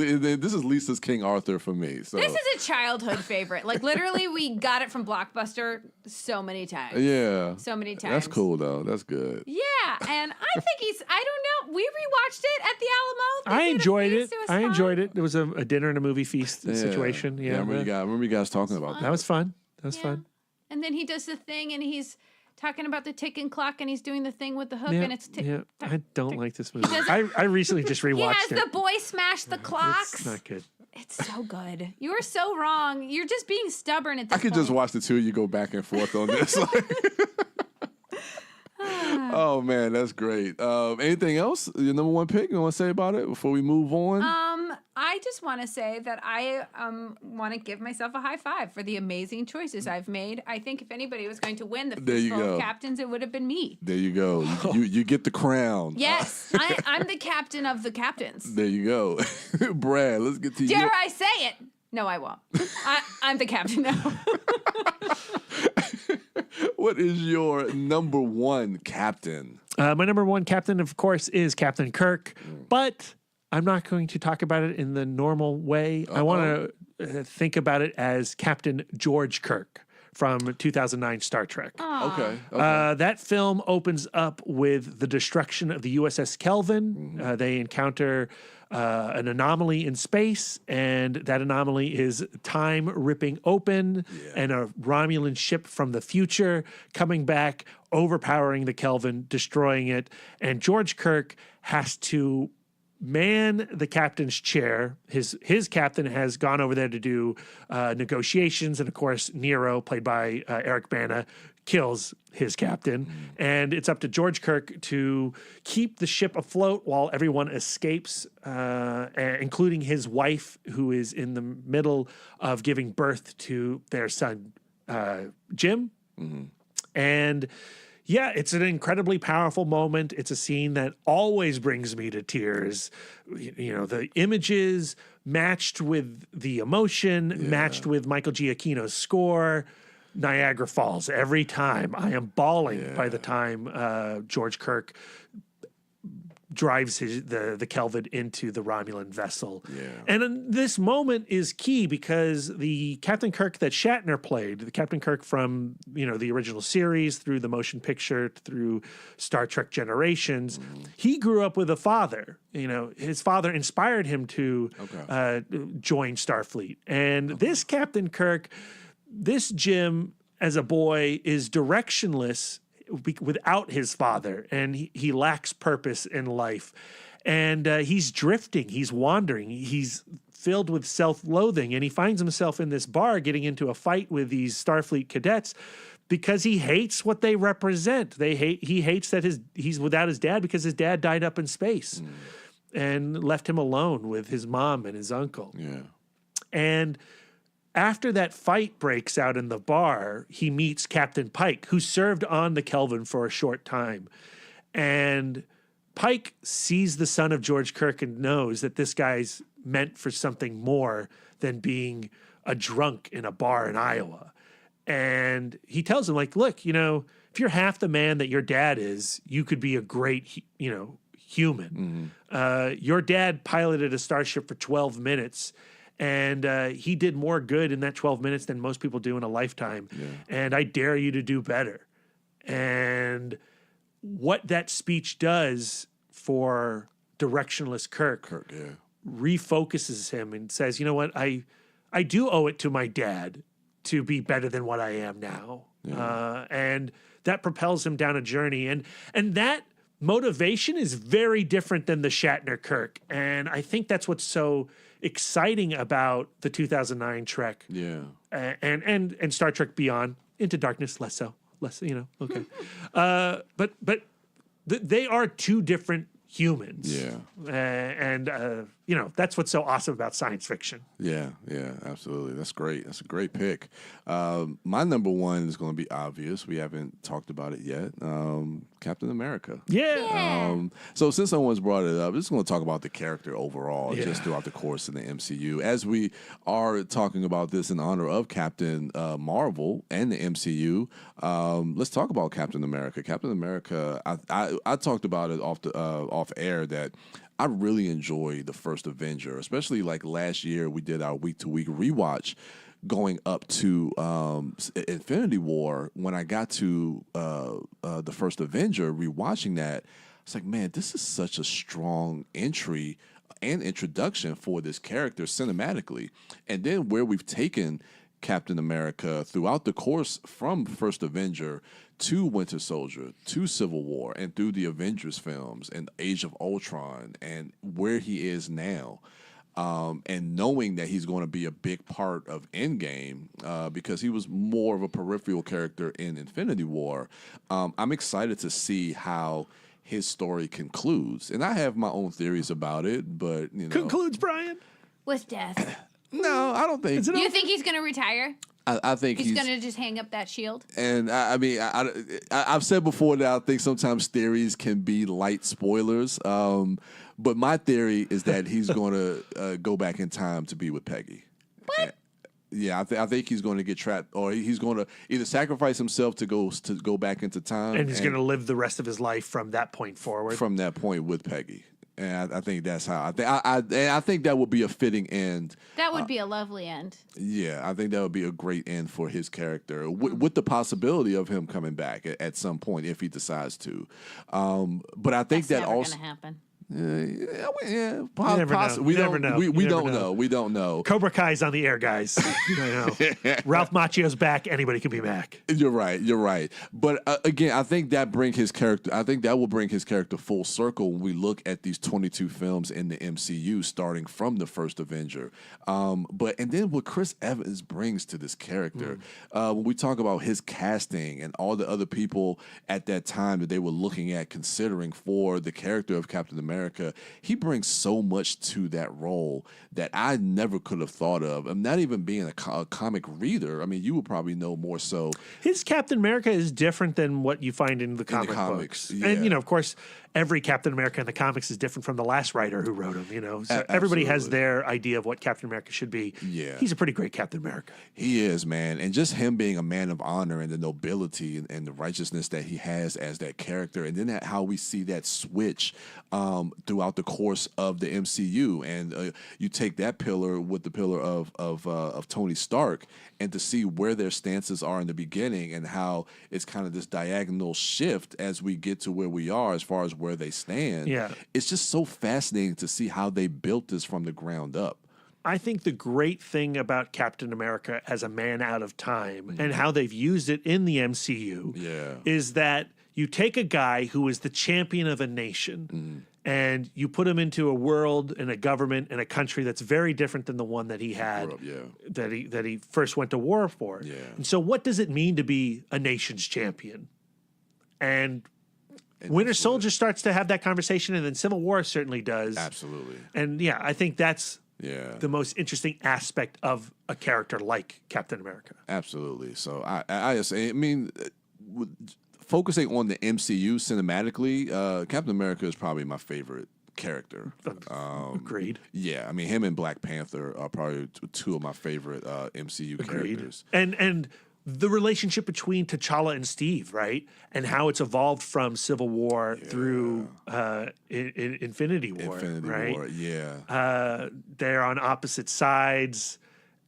Lisa's King Arthur for me. So This is a childhood favorite. Like, literally, we got it from Blockbuster so many times. yeah, So many times. that's cool though. That's good. Yeah, and I think I don't know. We rewatched it at the Alamo. They I did a enjoyed feast. it. Was I fun. enjoyed it. It was a dinner and a movie feast situation. I Yeah. remember you guys talking about That that. was fun. That was Yeah. fun. And then he does the thing, and he's talking about the ticking clock, and he's doing the thing with the hook, Yeah, and it's tick. I don't like this movie. does- I recently just He rewatched has it. the boy smash the clocks. It's not good. It's so good. You are so wrong. You're just being stubborn at this I could point. just watch the two of you go back and forth on this. Oh man, that's great. Anything else? Your number 1 pick? You want to say about it before we move on? I just want to say that I want to give myself a high five for the amazing choices I've made. I think if anybody was going to win the There you Fistful go. of Captains, it would have been me. There you go. You get the crown. Yes, I'm the captain of the captains. There you go. Brad, let's get to you. Dare I say it? No, I won't. I'm the captain now. What is your number 1 captain? My number 1 captain, of course, is Captain Kirk, but I'm not going to talk about it in the normal way. I want think about it as Captain George Kirk from 2009 Star Trek. Okay. That film opens up with the destruction of the USS Kelvin. They encounter an anomaly in space, and that anomaly is time ripping open and a Romulan ship from the future coming back, overpowering the Kelvin, destroying it. And George Kirk has to man the captain's chair. His captain has gone over there to do negotiations, and of course Nero, played by Eric Bana, kills his captain. And it's up to George Kirk to keep the ship afloat while everyone escapes, including his wife, who is in the middle of giving birth to their son, Jim. And yeah, it's an incredibly powerful moment. It's a scene that always brings me to tears. You know, the images matched with the emotion, matched with Michael Giacchino's score. Niagara Falls every time. I am bawling by the time George Kirk drives the Kelvin into the Romulan vessel. And this moment is key because the Captain Kirk that Shatner played, the Captain Kirk from, you know, the original series through the motion picture, through Star Trek Generations, he grew up with a father. You know, his father inspired him to join Starfleet. And this Captain Kirk, this Jim as a boy is directionless without his father, and he lacks purpose in life, and he's drifting, he's wandering, he's filled with self-loathing, and he finds himself in this bar getting into a fight with these Starfleet cadets because he hates what they represent. He hates that he's without his dad because his dad died up in space and left him alone with his mom and his uncle. And after that fight breaks out in the bar, he meets Captain Pike, who served on the Kelvin for a short time. And Pike sees the son of George Kirk and knows that this guy's meant for something more than being a drunk in a bar in Iowa. And he tells him, like, look, you know, if you're half the man that your dad is, you could be a great, you know, human. Your dad piloted a starship for 12 minutes. And he did more good in that 12 minutes than most people do in a lifetime. And I dare you to do better. And what that speech does for directionless Kirk refocuses him and says, you know what, I do owe it to my dad to be better than what I am now. And that propels him down a journey. And that motivation is very different than the Shatner Kirk. And I think that's what's so exciting about the 2009 Trek, and Star Trek Beyond, Into Darkness, less, you know, okay. But they are two different humans. And you know, that's what's so awesome about science fiction. Yeah, absolutely. That's great. That's a great pick. My number one is going to be obvious. We haven't talked about it yet. Captain America. So since someone's brought it up, I'm just going to talk about the character overall, just throughout the course of the MCU. As we are talking about this in honor of Captain Marvel and the MCU, let's talk about Captain America. Captain America, I talked about it off air that I really enjoy the first Avenger, especially like last year we did our week-to-week rewatch going up to Infinity War. When I got to the first Avenger, rewatching that, it's like, man, this is such a strong entry and introduction for this character cinematically. And then where we've taken Captain America throughout the course from First Avenger to Winter Soldier, to Civil War, and through the Avengers films and Age of Ultron, and where he is now. And knowing that he's going to be a big part of Endgame, because he was more of a peripheral character in Infinity War, I'm excited to see how his story concludes. And I have my own theories about it, but, you know. Concludes, Brian? With death. No, I don't think. You think he's going to retire? I think he's going to just hang up that shield. And I mean, I've said before that I think sometimes theories can be light spoilers. But my theory is that he's going to go back in time to be with Peggy. What? Yeah, I think he's going to get trapped, or he's going to either sacrifice himself to go back into time, and he's going to live the rest of his life from that point forward. From that point with Peggy. And I think that's how I think that would be a fitting end. That would be a lovely end. Yeah, I think that would be a great end for his character, with the possibility of him coming back at some point if he decides to. But I think That's that never also gonna happen. We don't know. We don't know. Cobra Kai's on the air, guys. You know. Ralph Macchio's back. Anybody can be Mac. You're right. But again, I think that will bring his character full circle when we look at these 22 films in the MCU, starting from the first Avenger. And then what Chris Evans brings to this character, when we talk about his casting and all the other people at that time that they were looking at considering for the character of Captain America, he brings so much to that role that I never could have thought of. I'm not even being a comic reader. I mean, you would probably know more so. His Captain America is different than what you find in the comics. Books. Yeah. And, of course, every Captain America in the comics is different from the last writer who wrote him, So everybody has their idea of what Captain America should be. Yeah. He's a pretty great Captain America. He is, man. And just him being a man of honor and the nobility and the righteousness that he has as that character. And then how we see that switch throughout the course of the MCU. And you take that pillar with the pillar of Tony Stark, and to see where their stances are in the beginning and how it's kind of this diagonal shift as we get to where we are as far as where they stand. Yeah. It's just so fascinating to see how they built this from the ground up. I think the great thing about Captain America as a man out of time and how they've used it in the MCU is that you take a guy who is the champion of a nation and you put him into a world and a government and a country that's very different than the one that he had, that he first went to war for. Yeah. And so what does it mean to be a nation's champion? And Winter Soldier starts to have that conversation, and then Civil War certainly does. Absolutely. And I think that's the most interesting aspect of a character like Captain America. Absolutely. So I mean, focusing on the MCU cinematically, Captain America is probably my favorite character. Agreed. Yeah, I mean, him and Black Panther are probably two of my favorite MCU characters. And the relationship between T'Challa and Steve, right? And how it's evolved from Civil War through Infinity War, right? War, yeah. They're on opposite sides.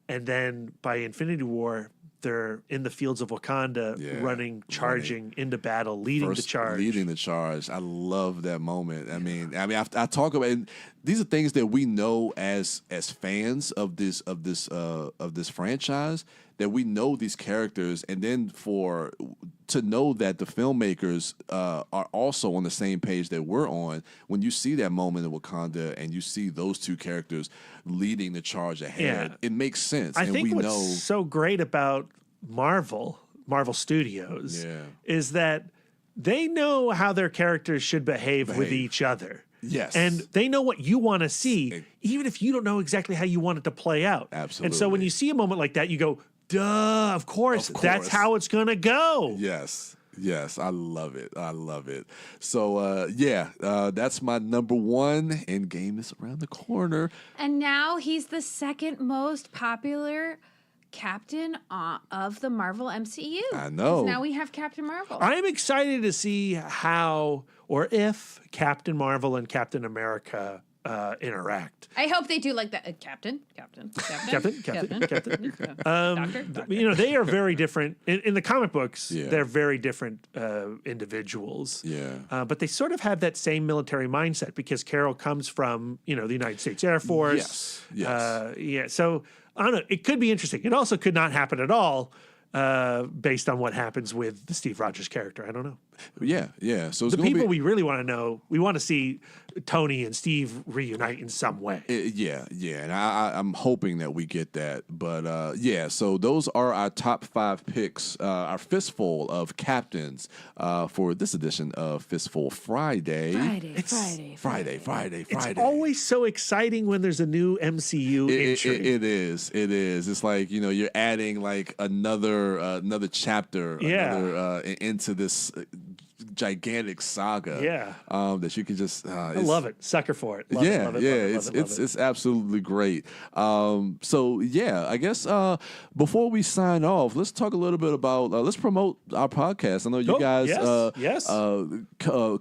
And then by Infinity War, they're in the fields of Wakanda, charging into battle, leading the charge. I love that moment. I mean, I talk about, and these are things that we know as fans of this franchise, that we know these characters, and then to know that the filmmakers are also on the same page that we're on. When you see that moment in Wakanda and you see those two characters leading the charge ahead, it makes sense. I think what's so great about Marvel Studios is that they know how their characters should behave with each other. Yes. And they know what you want to see, even if you don't know exactly how you want it to play out. Absolutely. And so when you see a moment like that, you go, duh, of course. That's how it's going to go. Yes, I love it. So, that's my number one. Endgame is around the corner. And now he's the second most popular captain of the Marvel MCU. I know. Now we have Captain Marvel. I'm excited to see how or if Captain Marvel and Captain America interact. I hope they do like that. Captain. They are very different. In the comic books, they're very different individuals. Yeah. But they sort of have that same military mindset because Carol comes from, the United States Air Force. Yes. So, I don't know. It could be interesting. It also could not happen at all based on what happens with the Steve Rogers character. I don't know. Yeah. So the people we really want to know, we want to see Tony and Steve reunite in some way. And I'm hoping that we get that. But so those are our top 5 picks, our Fistful of Captains for this edition of Fistful Friday. Friday. It's always so exciting when there's a new MCU entry. It is. It's like, you're adding like another chapter into this gigantic saga that you can just I love it. Sucker for it. It's absolutely great. I guess before we sign off, let's talk a little bit about let's promote our podcast. I know you guys yes.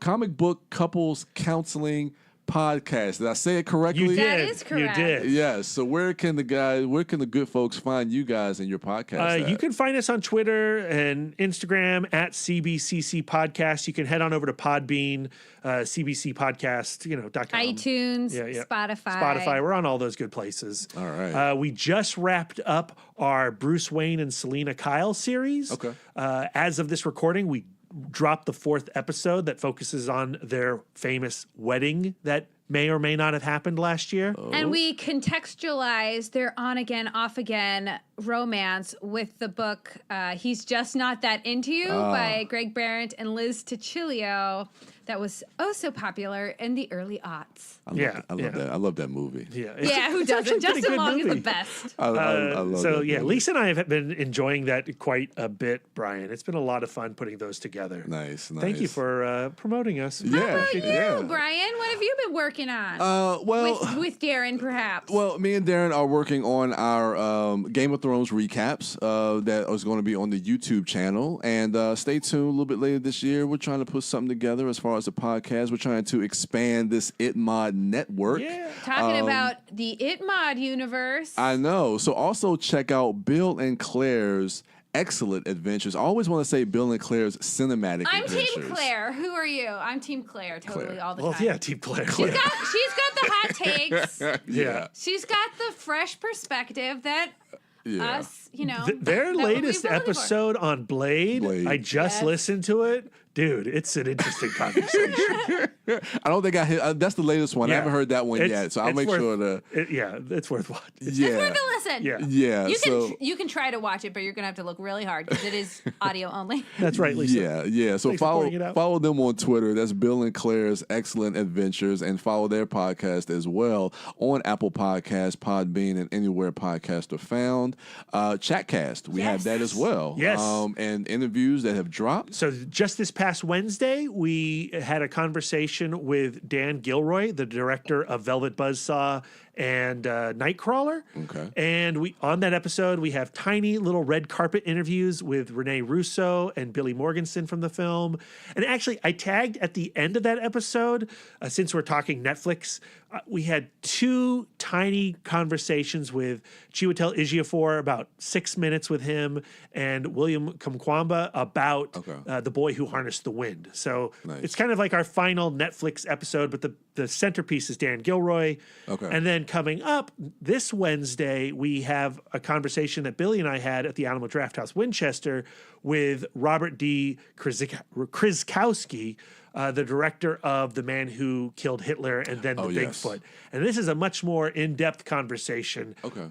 Comic Book Couples Counseling Podcast. Did I say it correctly? You did. That is correct. You did. Yes. So where can the good folks find you guys and your podcast? You can find us on Twitter and Instagram at CBCC Podcast. You can head on over to Podbean, CBCpodcast.com. iTunes, Spotify. We're on all those good places. All right. We just wrapped up our Bruce Wayne and Selena Kyle series. Okay. As of this recording, we dropped the 4th episode that focuses on their famous wedding that may or may not have happened last year. And we contextualize their on again, off again romance with the book He's Just Not That Into You by Greg Behrendt and Liz Ticilio. That was so popular in the early aughts. I love that. I love that movie. Yeah, Who doesn't? Justin Long is the best. I love that movie. Lisa and I have been enjoying that quite a bit, Brian. It's been a lot of fun putting those together. Nice. Thank you for promoting us. Yeah. How about you, yeah. Brian? What have you been working on? With Darren, perhaps. Well, me and Darren are working on our Game of Thrones recaps that is going to be on the YouTube channel. And stay tuned a little bit later this year. We're trying to put something together as far as the podcast. We're trying to expand this ItMod network. Yeah. Talking about the ItMod universe. I know. So also check out Bill and Claire's excellent adventures. I always want to say Bill and Claire's cinematic I'm adventures. Team Claire. Who are you? I'm Team Claire, totally, all the time. Yeah, Team Claire. She's got the hot takes. Yeah. She's got the fresh perspective that us, Their that what we've latest been looking for. episode on Blade, I just listened to it. Dude, it's an interesting conversation. I don't think I hit. That's the latest one. I haven't heard that one yet, so I'll make sure to. It's worth watching. It's worth a listen. Yeah. You can try to watch it, but you're gonna have to look really hard because it is audio only. That's right, Lisa. Yeah. So Thanks for pointing it out. follow them on Twitter. That's Bill and Claire's Excellent Adventures, and follow their podcast as well on Apple Podcasts, Podbean, and anywhere podcasts are found. Chatcast, we have that as well. Yes. And interviews that have dropped. So just this past Wednesday, we had a conversation with Dan Gilroy, the director of Velvet Buzzsaw and Nightcrawler. Okay. And on that episode, we have tiny little red carpet interviews with Rene Russo and Billy Morganson from the film. And actually, I tagged at the end of that episode, since we're talking Netflix, we had 2 tiny conversations with Chiwetel Ejiofor, about 6 minutes with him, and William Kamkwamba about The Boy Who Harnessed the Wind. So it's kind of like our final Netflix episode, but the centerpiece is Dan Gilroy. Okay. And then coming up this Wednesday, we have a conversation that Billy and I had at the Alamo Drafthouse Winchester with Robert D. Krzyzkowski, the director of The Man Who Killed Hitler and then The Bigfoot. And this is a much more in-depth conversation. Okay.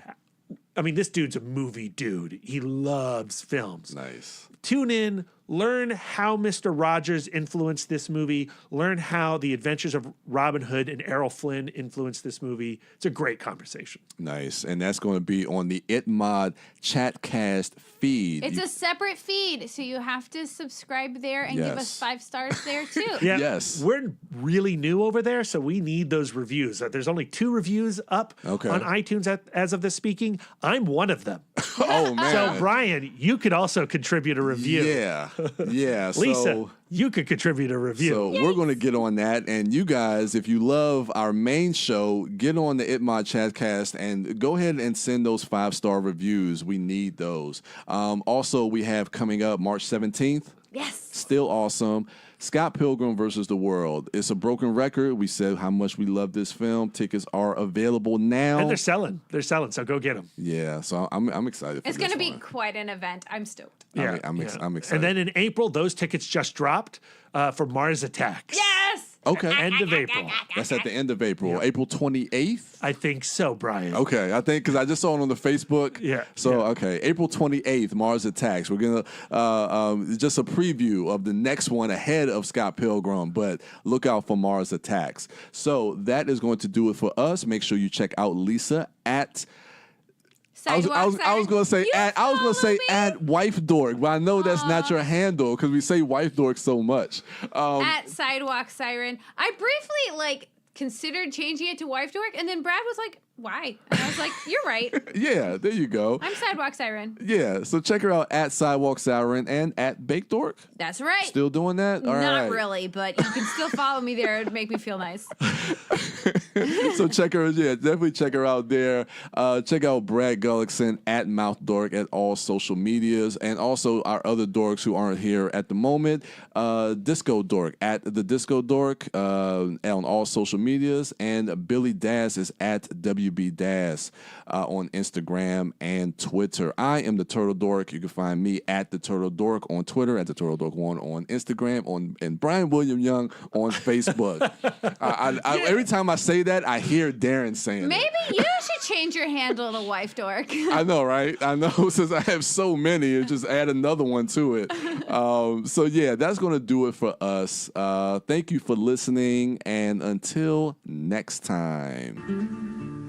I mean, this dude's a movie dude. He loves films. Nice. Tune in, learn how Mr. Rogers influenced this movie, learn how the adventures of Robin Hood and Errol Flynn influenced this movie. It's a great conversation. Nice. And that's going to be on the ItMod Chatcast feed. It's a separate feed, so you have to subscribe there and give us 5 stars there too. Yeah, Yes. We're really new over there, so we need those reviews. There's only 2 reviews up on iTunes as of this speaking. I'm one of them. Oh, man. So, Brian, you could also contribute a review. Yeah. Lisa, you could contribute a review. So we're going to get on that. And you guys, if you love our main show, get on the ItMod Chatcast and go ahead and send those 5-star reviews. We need those. Also, we have coming up March 17th. Yes. Still awesome. Scott Pilgrim versus the World. It's a broken record. We said how much we love this film. Tickets are available now. And they're selling. So go get them. Yeah, so I'm excited for It's going to be one. quite an event. I'm stoked. Yeah, I'm excited. And then in April, those tickets just dropped for Mars Attacks. Yes. Okay. End of April. That's at the end of April. April 28th? I think so, Brian. Okay, I think because I just saw it on the Facebook. Yeah. So, okay, April 28th, Mars Attacks. We're going to, just a preview of the next one ahead of Scott Pilgrim, but look out for Mars Attacks. So that is going to do it for us. Make sure you check out Lisa at... I was going to say at Wife Dork, but I know that's not your handle because we say Wife Dork so much. At Sidewalk Siren. I briefly considered changing it to Wife Dork, and then Brad was like, why? And I was like, you're right. Yeah, there you go. I'm Sidewalk Siren. Yeah, so check her out at Sidewalk Siren and at Baked Dork. That's right. Still doing that? All Not right. really, but you can still follow me there. It'd make me feel nice. So check her, definitely check her out there. Check out Brad Gullickson at Mouth Dork at all social medias, and also our other dorks who aren't here at the moment. Disco Dork at the Disco Dork on all social medias, and Billy Das is at WB Das on Instagram and Twitter. I am the Turtle Dork. You can find me at the Turtle Dork on Twitter, at the Turtle Dork 1 on Instagram, and Brian William Young on Facebook. Every time I say that, I hear Darren saying Maybe it. you should change your handle to Wife Dork. I know, right? I know, since I have so many, just add another one to it. So yeah, that's going to do it for us. Thank you for listening, and until next time.